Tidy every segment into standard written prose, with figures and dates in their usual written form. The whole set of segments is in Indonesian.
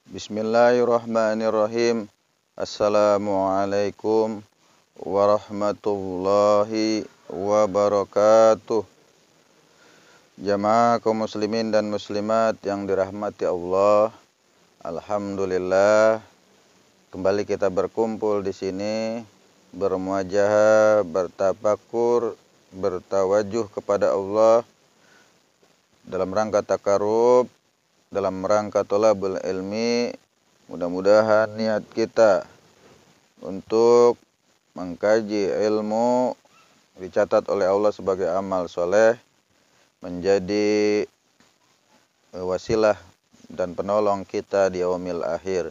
Bismillahirrahmanirrahim. Assalamualaikum warahmatullahi wabarakatuh. Jamaah kaum muslimin dan muslimat yang dirahmati Allah. Alhamdulillah, kembali kita berkumpul di sini, bermuajahah, bertafakur, bertawajuh kepada Allah dalam rangka takarub, dalam rangka thalabul ilmi. Mudah-mudahan niat kita untuk mengkaji ilmu dicatat oleh Allah sebagai amal soleh, menjadi wasilah dan penolong kita di yaumil akhir.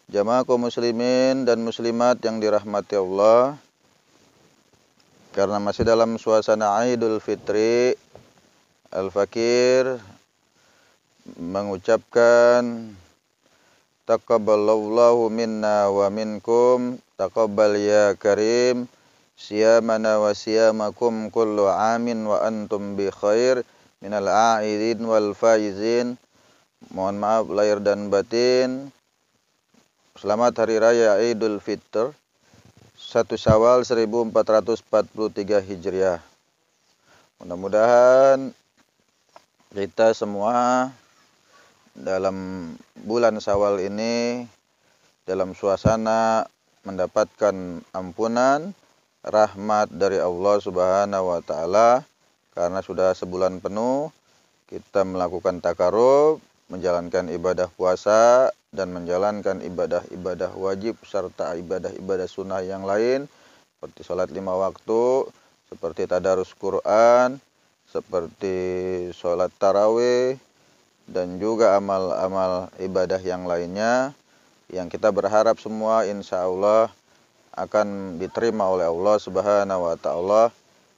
Jamaah kaum muslimin dan muslimat yang dirahmati Allah, karena masih dalam suasana Idul Fitri, Al-Fakir mengucapkan taqabbalallahu minna wa minkum, taqabbal ya karim, siyamana wa siyamakum kullu amin wa antum bi khair minal a'idin wal faizin. Mohon maaf lahir dan batin. Selamat Hari Raya Idul Fitr 1 Syawal 1443 Hijriah. Mudah-mudahan kita semua dalam bulan Syawal ini dalam suasana mendapatkan ampunan, rahmat dari Allah Subhanahu wa taala, karena sudah sebulan penuh kita melakukan takarub, menjalankan ibadah puasa dan menjalankan ibadah-ibadah wajib serta ibadah-ibadah sunnah yang lain seperti sholat 5 waktu, seperti tadarus Quran, seperti sholat tarawih, dan juga amal-amal ibadah yang lainnya yang kita berharap semua insya Allah akan diterima oleh Allah Subhanahu wa ta'ala,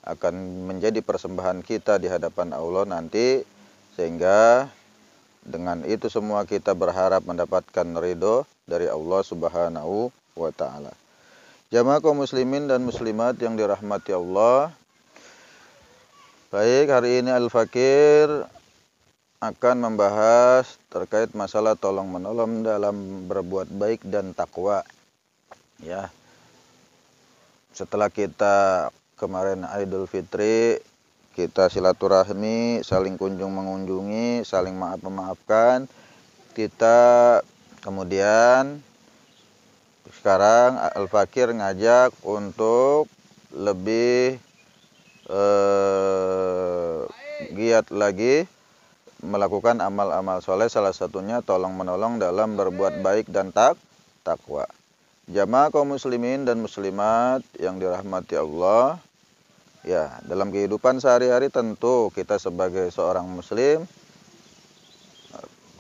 akan menjadi persembahan kita di hadapan Allah nanti, sehingga dengan itu semua kita berharap mendapatkan ridho dari Allah Subhanahu wa ta'ala. Jamaah kaum muslimin dan muslimat yang dirahmati Allah, baik, hari ini Al-Fakir akan membahas terkait masalah tolong menolong dalam berbuat baik dan takwa. Ya. Setelah kita kemarin Idul Fitri, kita silaturahmi, saling kunjung mengunjungi, saling maaf memaafkan. Kita kemudian sekarang Al-Fakir ngajak untuk lebih giat lagi melakukan amal-amal soleh, salah satunya tolong menolong dalam berbuat baik dan takwa. Jamaah kaum muslimin dan muslimat yang dirahmati Allah, ya, dalam kehidupan sehari-hari tentu kita sebagai seorang muslim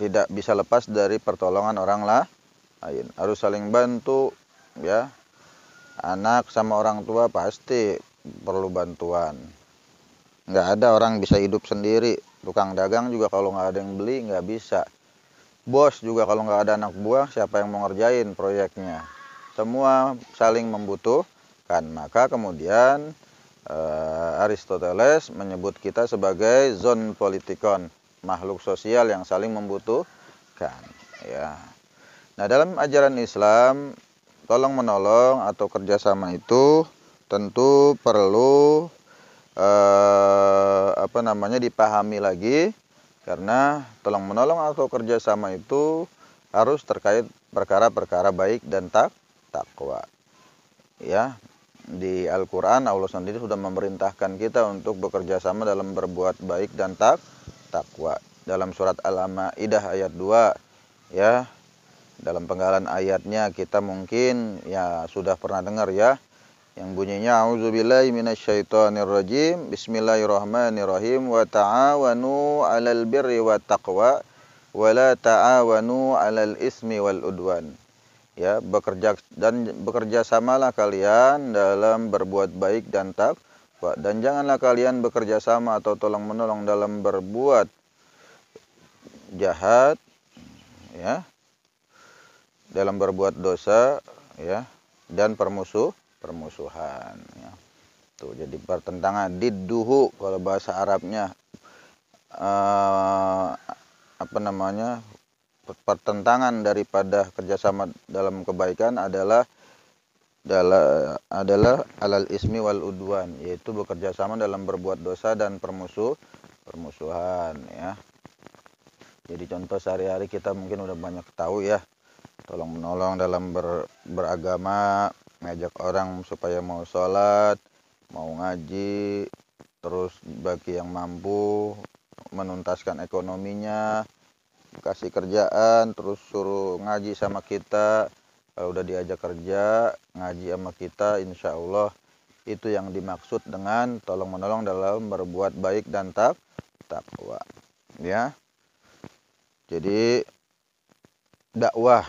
tidak bisa lepas dari pertolongan orang lain. Harus saling bantu, ya. Anak sama orang tua pasti perlu bantuan. Nggak ada orang bisa hidup sendiri. Tukang dagang juga kalau nggak ada yang beli nggak bisa. Bos juga kalau nggak ada anak buah, siapa yang mau ngerjain proyeknya? Semua saling membutuhkan. Maka kemudian Aristoteles menyebut kita sebagai zon politikon, makhluk sosial yang saling membutuhkan. Ya. Nah, dalam ajaran Islam, tolong menolong atau kerjasama itu tentu perlu dipahami lagi, karena tolong menolong atau kerjasama itu harus terkait perkara-perkara baik dan takwa. Ya, di Al-Quran Allah sendiri sudah memerintahkan kita untuk bekerja sama dalam berbuat baik dan takwa. Dalam surat Al-Maidah ayat 2, ya, dalam penggalan ayatnya kita mungkin ya sudah pernah dengar, ya, yang bunyinya a'udzubillahi minasyaitonirrajim, bismillahirrahmanirrahim, wa ta'awanu 'alal birri wat taqwa wa la ta'awanu 'alal ismi wal udwan. Ya, bekerja samalah kalian dalam berbuat baik dan takwa, dan janganlah kalian bekerja sama atau tolong menolong dalam berbuat jahat, ya, dalam berbuat dosa, ya, dan permusuhan, ya. Tuh, jadi pertentangan didduhu kalau bahasa Arabnya pertentangan daripada kerjasama dalam kebaikan adalah alal ismi wal udwan, yaitu bekerja sama dalam berbuat dosa dan permusuhan ya. Jadi contoh sehari-hari kita mungkin udah banyak tahu ya, tolong menolong dalam beragama, ngajak orang supaya mau sholat, mau ngaji, terus bagi yang mampu menuntaskan ekonominya, kasih kerjaan, terus suruh ngaji sama kita. Kalau udah diajak kerja, ngaji sama kita, insya Allah itu yang dimaksud dengan tolong menolong dalam berbuat baik dan takwa ya. Jadi dakwah,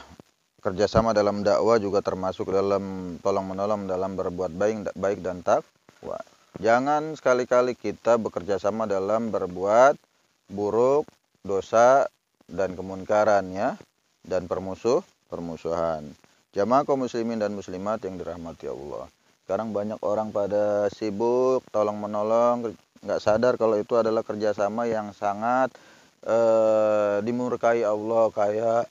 kerjasama dalam dakwah juga termasuk dalam tolong menolong dalam berbuat baik dan takwa. Jangan sekali-kali kita bekerja sama dalam berbuat buruk, dosa dan kemunkaran ya, dan permusuhan. Jamaah kaum muslimin dan muslimat yang dirahmati Allah. Sekarang banyak orang pada sibuk tolong menolong, nggak sadar kalau itu adalah kerjasama yang sangat dimurkai Allah, kayak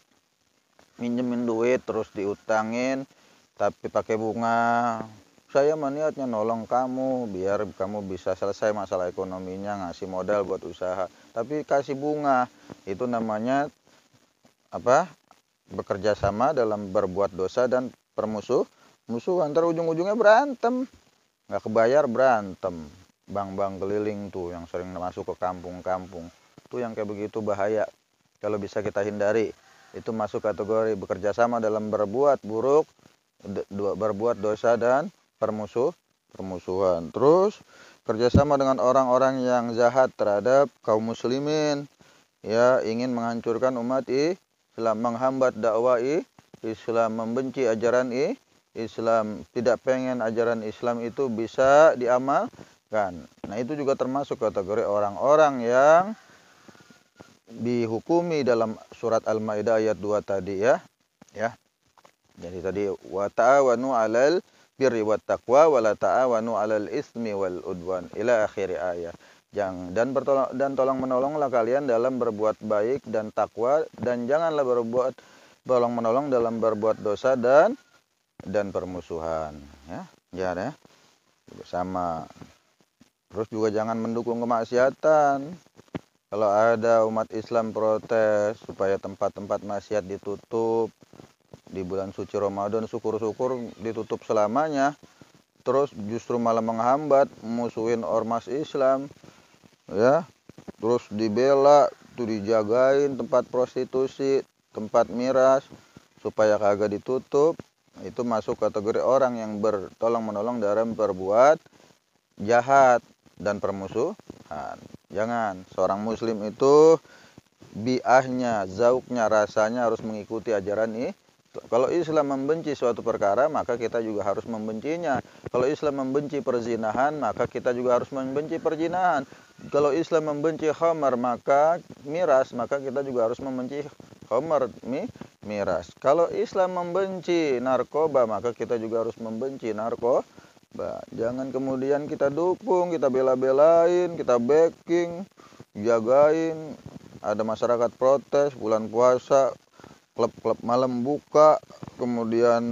minjemin duit terus diutangin tapi pakai bunga. Saya niatnya nolong kamu biar kamu bisa selesai masalah ekonominya, ngasih modal buat usaha, tapi kasih bunga. Itu namanya apa? Bekerja sama dalam berbuat dosa dan musuhan. Ntar ujung-ujungnya berantem, nggak kebayar berantem. Bang-bang keliling tuh yang sering masuk ke kampung-kampung tuh, yang kayak begitu bahaya. Kalau bisa kita hindari, itu masuk kategori bekerja sama dalam berbuat buruk, berbuat dosa dan permusuhan. Terus kerjasama dengan orang-orang yang jahat terhadap kaum muslimin ya, ingin menghancurkan umat Islam, menghambat dakwah Islam, membenci ajaran Islam, tidak pengen ajaran Islam itu bisa diamalkan. Nah, itu juga termasuk kategori orang-orang yang dihukumi dalam surat Al-Maidah ayat 2 tadi ya. Jadi tadi wa ta'awanu 'alal birri wat taqwa wa la ta'awanu 'alal ismi wal udwan ila akhir ayat. Dan tolong menolonglah kalian dalam berbuat baik dan takwa, dan janganlah tolong menolong dalam berbuat dosa dan permusuhan ya bersama. Terus juga jangan mendukung kemaksiatan. Kalau ada umat Islam protes supaya tempat-tempat maksiat ditutup di bulan suci Ramadan, syukur-syukur ditutup selamanya, terus justru malah menghambat, musuhin ormas Islam ya, terus dibela tuh, dijagain tempat prostitusi, tempat miras supaya kagak ditutup. Itu masuk kategori orang yang bertolong menolong dalam berbuat jahat dan permusuhan. Jangan, seorang muslim itu biahnya, zauknya, rasanya harus mengikuti ajaran ini. Kalau Islam membenci suatu perkara, maka kita juga harus membencinya. Kalau Islam membenci perzinahan, maka kita juga harus membenci perzinahan. Kalau Islam membenci khamar, maka miras, maka kita juga harus membenci khamar, miras. Kalau Islam membenci narkoba, maka kita juga harus membenci narkoba. Jangan kemudian kita dukung, kita bela-belain, kita backing, jagain. Ada masyarakat protes bulan puasa, klub-klub malam buka, kemudian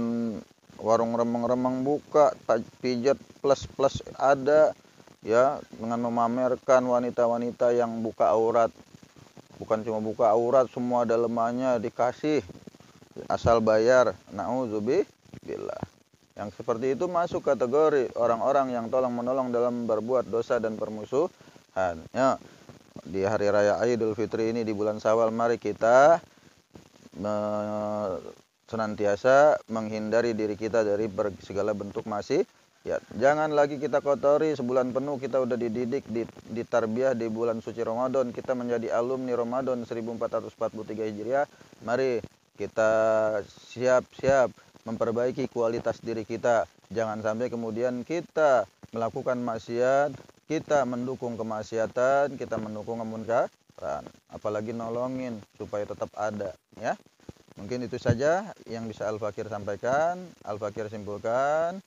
warung remang-remang buka, pijat plus ada ya, dengan memamerkan wanita-wanita yang buka aurat. Bukan cuma buka aurat, semua dalemannya dikasih asal bayar. Na'udzubillah. Yang seperti itu masuk kategori orang-orang yang tolong menolong dalam berbuat dosa dan permusuhan ya. Di hari raya Idul Fitri ini, di bulan Syawal, mari kita senantiasa menghindari diri kita dari segala bentuk maksiat. Jangan lagi kita kotori. Sebulan penuh kita udah dididik, ditarbiyah di bulan suci Ramadan. Kita menjadi alumni Ramadan 1443 Hijriah. Mari kita siap-siap memperbaiki kualitas diri kita. Jangan sampai kemudian kita melakukan maksiat, kita mendukung kemaksiatan, kita mendukung kemunkaran, apalagi nolongin supaya tetap ada ya. Mungkin itu saja yang bisa Al-Fakir sampaikan, Al-Fakir simpulkan.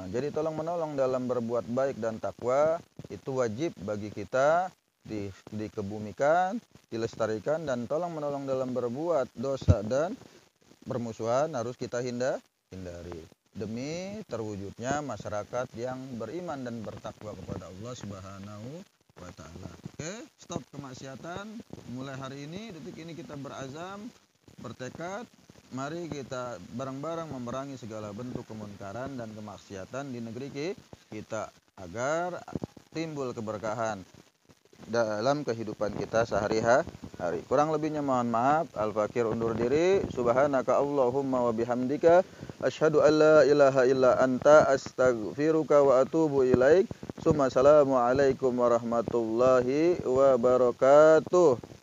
Jadi tolong menolong dalam berbuat baik dan takwa itu wajib bagi kita dikebumikan, dilestarikan, dan tolong menolong dalam berbuat dosa dan permusuhan harus kita hindari demi terwujudnya masyarakat yang beriman dan bertakwa kepada Allah Subhanahu wa taala. Oke, stop kemaksiatan. Mulai hari ini, detik ini kita berazam, bertekad, mari kita bareng-bareng memerangi segala bentuk kemunkaran dan kemaksiatan di negeri kita agar timbul keberkahan dalam kehidupan kita sehari-hari. Kurang lebihnya mohon maaf. Al-Fakir undur diri. Subhanaka Allahumma wa bihamdika asyhadu an la ilaha illa anta astaghfiruka wa atubu ilaik. Assalamualaikum warahmatullahi wabarakatuh.